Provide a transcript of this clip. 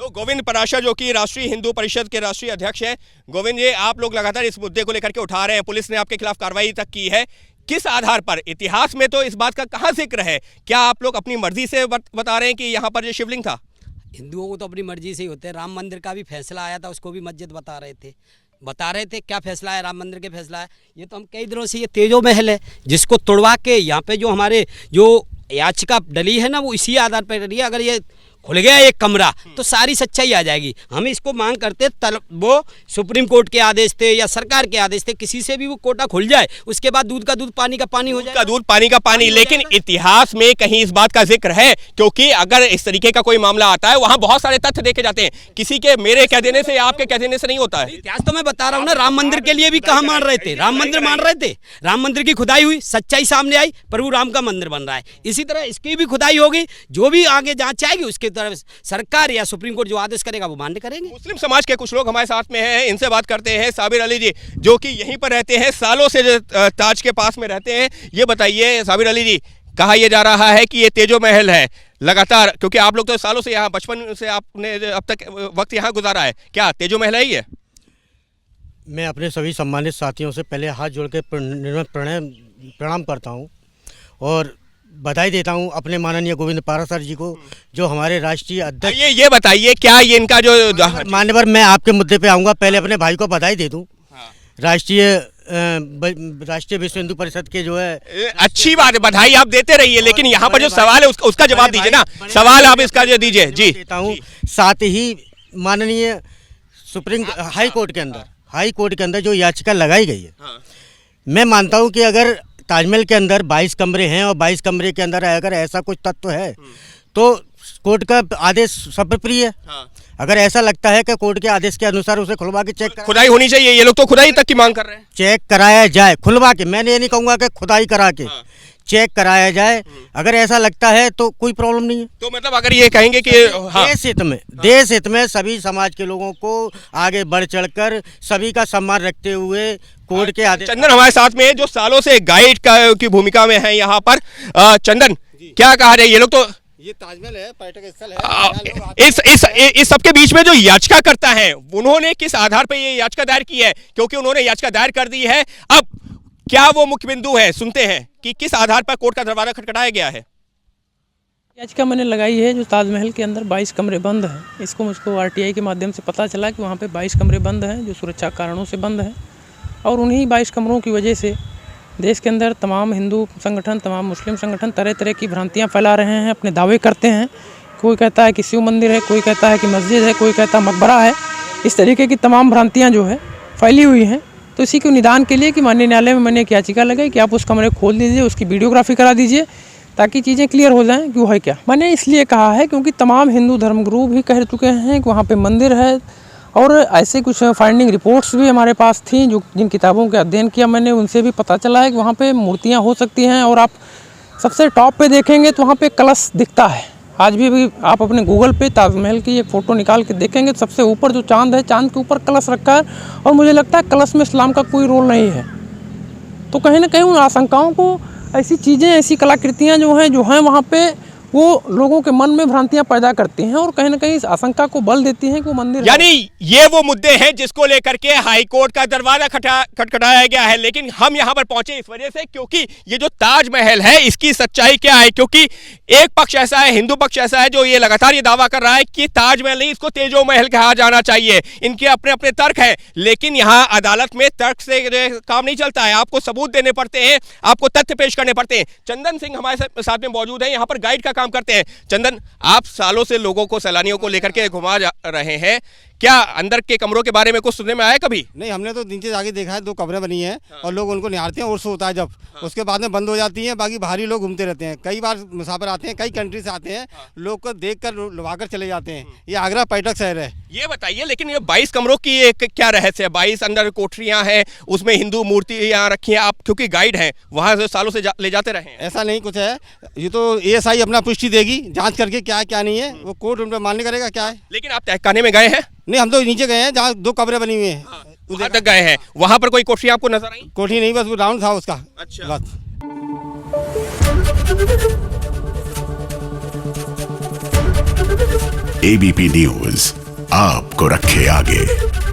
तो गोविंद पाराशर जो कि राष्ट्रीय हिंदू परिषद के राष्ट्रीय अध्यक्ष हैं, गोविंद जी, आप लोग लगातार इस मुद्दे को लेकर के उठा रहे हैं, पुलिस ने आपके खिलाफ कार्रवाई तक की है, किस आधार पर? इतिहास में तो इस बात का कहाँ जिक्र है? क्या आप लोग अपनी मर्जी से बता रहे हैं कि यहाँ पर जो शिवलिंग था? हिंदुओं को तो अपनी मर्जी से ही होते हैं। राम मंदिर का भी फैसला आया था, उसको भी मस्जिद बता रहे थे क्या फैसला है, राम मंदिर के फैसला है। ये तो हम कई दिनों से, ये तेजो महल है जिसको तोड़वा के यहाँ पे जो हमारे जो याचिका डली है ना, वो इसी आधार पर डली है। अगर ये खुल गया एक कमरा तो सारी सच्चाई आ जाएगी। हम इसको मांग करते वो सुप्रीम कोर्ट के आदेश थे या सरकार के आदेश थे, किसी से भी वो कोटा खुल जाए, उसके बाद दूध का दूध पानी का पानी हो जाए, दूध पानी का पानी। लेकिन इतिहास में कहीं इस बात का जिक्र है? क्योंकि अगर इस तरीके का कोई मामला आता है, वहां बहुत सारे तथ्य देखे जाते हैं, किसी के मेरे कह देने से, आपके कह देने से नहीं होता है। इतिहास तो मैं बता रहा हूँ ना, राम मंदिर के लिए भी कहाँ मान रहे थे, राम मंदिर मान रहे थे, राम मंदिर की खुदाई हुई, सच्चाई सामने आई, प्रभु राम का मंदिर बन रहा है। इसी तरह इसकी भी खुदाई होगी, जो भी आगे जांच आएगी उसके तरफ सरकार या सुप्रीम कोर्ट जो आदेश करेगा वो मान्य करेंगे। मुस्लिम समाज के कुछ लोग हमारे साथ में हैं, इनसे बात करते हैं। साबिर अली जी जो कि यहीं पर रहते हैं, सालों से जो ताज के पास में रहते हैं, ये बताइए साबिर अली जी, कहा यह जा रहा है कि ये तेजो महल है लगातार, क्योंकि आप लोग तो सालों से यहाँ, बचपन से आपने अब तक वक्त यहाँ गुजारा है, क्या तेजो महल है ही है? मैं अपने सभी सम्मानित साथियों से पहले हाथ जोड़ के प्रणाम करता हूँ और बधाई देता हूँ अपने माननीय गोविंद पाराशर जी को, जो हमारे राष्ट्रीय अध्यक्ष। ये बताइए, क्या ये इनका जो मान्यवर, मैं आपके मुद्दे पे आऊँगा, पहले अपने भाई को बधाई दे दूँ। राष्ट्रीय विश्व हिंदू परिषद के जो है, अच्छी बात है, बधाई आप देते रहिए, लेकिन यहाँ पर जो सवाल है उसका जवाब दीजिए ना, सवाल आप इसका जो दीजिए। जी देता हूँ। साथ ही माननीय सुप्रीम हाई कोर्ट के अंदर जो याचिका लगाई गई है, मैं मानता हूँ कि अगर ताजमहल के अंदर 22 कमरे हैं और 22 कमरे के अंदर अगर ऐसा कुछ तत्व है तो कोर्ट का आदेश सर्वप्रिय है। अगर ऐसा लगता है कि कोर्ट के आदेश के अनुसार उसे खुलवा के चेक खुदाई होनी चाहिए, ये लोग तो खुदाई तक की मांग कर रहे हैं। चेक कराया जाए, खुलवा के, मैंने ये नहीं कहूँगा कि खुदाई करा के चेक कराया जाए, अगर ऐसा लगता है तो कोई प्रॉब्लम नहीं है। तो मतलब अगर ये कहेंगे कि देश हित में सभी समाज के लोगों को आगे बढ़ चढ़कर सभी का सम्मान रखते हुए कोर्ट के आदेश। चंदन हमारे साथ में जो सालों से गाइड की भूमिका में है यहाँ पर, चंदन क्या कहा जाए, ये लोग तो ये ताजमहल है, पर्यटक स्थल है, इस सबके बीच में जो याचिका करता है, उन्होंने किस आधार पर ये याचिका दायर की है? क्योंकि उन्होंने याचिका दायर कर दी है, अब क्या वो मुख्य बिंदु है, सुनते हैं कि किस आधार पर कोर्ट का दरवाजा खटखटाया गया है। याचिका मैंने लगाई है जो ताजमहल के अंदर 22 कमरे बंद हैं, इसको मुझको आरटीआई के माध्यम से पता चला कि वहाँ पे 22 कमरे बंद हैं जो सुरक्षा कारणों से बंद हैं, और उन्हीं 22 कमरों की वजह से देश के अंदर तमाम हिंदू संगठन, तमाम मुस्लिम संगठन तरह तरह की भ्रांतियाँ फैला रहे हैं, अपने दावे करते हैं। कोई कहता है कि शिव मंदिर है, कोई कहता है कि मस्जिद है, कोई कहता है मकबरा है। इस तरीके की तमाम भ्रांतियाँ जो है फैली हुई हैं। तो इसी के निदान के लिए कि माननीय न्यायालय में मैंने एक याचिका लगाई कि आप उस कमरे को खोल दीजिए, उसकी वीडियोग्राफी करा दीजिए, ताकि चीज़ें क्लियर हो जाएं कि वो है क्या। मैंने इसलिए कहा है क्योंकि तमाम हिंदू धर्मगुरु भी कह चुके हैं कि वहाँ पे मंदिर है, और ऐसे कुछ फाइंडिंग रिपोर्ट्स भी हमारे पास थी, जो जिन किताबों के अध्ययन किया मैंने, उनसे भी पता चला है कि वहाँ पे मूर्तियाँ हो सकती हैं। और आप सबसे टॉप पे देखेंगे तो वहाँ पे कलश दिखता है। आज भी आप अपने गूगल पे ताजमहल की एक फ़ोटो निकाल के देखेंगे तो सबसे ऊपर जो चांद है, चांद के ऊपर कलश रखा है, और मुझे लगता है कलश में इस्लाम का कोई रोल नहीं है। तो कहीं ना कहीं उन आशंकाओं को, ऐसी चीज़ें, ऐसी कलाकृतियाँ जो हैं वहाँ पे, वो लोगों के मन में भ्रांतियां पैदा करती हैं और कहीं ना कहीं इस आशंका को बल देती हैं कि वो मंदिर, यानी ये वो मुद्दे हैं जिसको लेकर के हाई कोर्ट का दरवाजा खटखटाया गया है। लेकिन हम यहाँ पर पहुंचे इस वजह से क्योंकि ये जो ताजमहल है इसकी सच्चाई क्या है, क्योंकि एक पक्ष ऐसा है, हिंदू पक्ष ऐसा है, जो ये लगातार ये दावा कर रहा है कि ताजमहल नहीं, इसको तेजो महल कहा जाना चाहिए। इनके अपने अपने तर्क है, लेकिन यहाँ अदालत में तर्क से काम नहीं चलता है, आपको सबूत देने पड़ते हैं, आपको तथ्य पेश करने पड़ते हैं। चंदन सिंह हमारे साथ में मौजूद है, यहाँ पर गाइड का करते हैं। चंदन, आप सालों से लोगों को, सैलानियों को लेकर के घुमा रहे हैं, क्या अंदर के कमरों के बारे में कुछ सुनने में आया कभी? नहीं, हमने तो नीचे जाके देखा है, 2 कमरे बनी हैं और लोग उनको निहारते हैं, उर्स होता है जब, उसके बाद में बंद हो जाती हैं। बाकी बाहरी लोग घूमते रहते हैं, कई बार मुसाफिर आते हैं, कई कंट्री से आते हैं, लोग को देख कर लुभा कर चले जाते हैं। ये आगरा पर्यटक शहर है। ये बताइए, लेकिन ये 22 कमरों की एक क्या रहस्य है? 22 अंदर कोठरियां हैं, उसमें हिंदू मूर्तियां रखी हैं, आप क्योंकि गाइड हैं वहां से सालों से ले जाते रहे हैं। ऐसा नहीं कुछ है, ये तो ASI अपना पुष्टि देगी, जांच करके क्या है क्या नहीं है, वो कोर्ट उन पर मान्य करेगा क्या है। लेकिन आप तहखाने में गए हैं? नहीं, हम तो नीचे गए हैं जहाँ 2 कमरे बनी हुई हैं, वहां तक गए हैं, वहां पर कोई कोठरी आपको नजर आई? कोठरी नहीं, बस वो राउंड था उसका। अच्छा, एबीपी न्यूज आपको रखे आगे।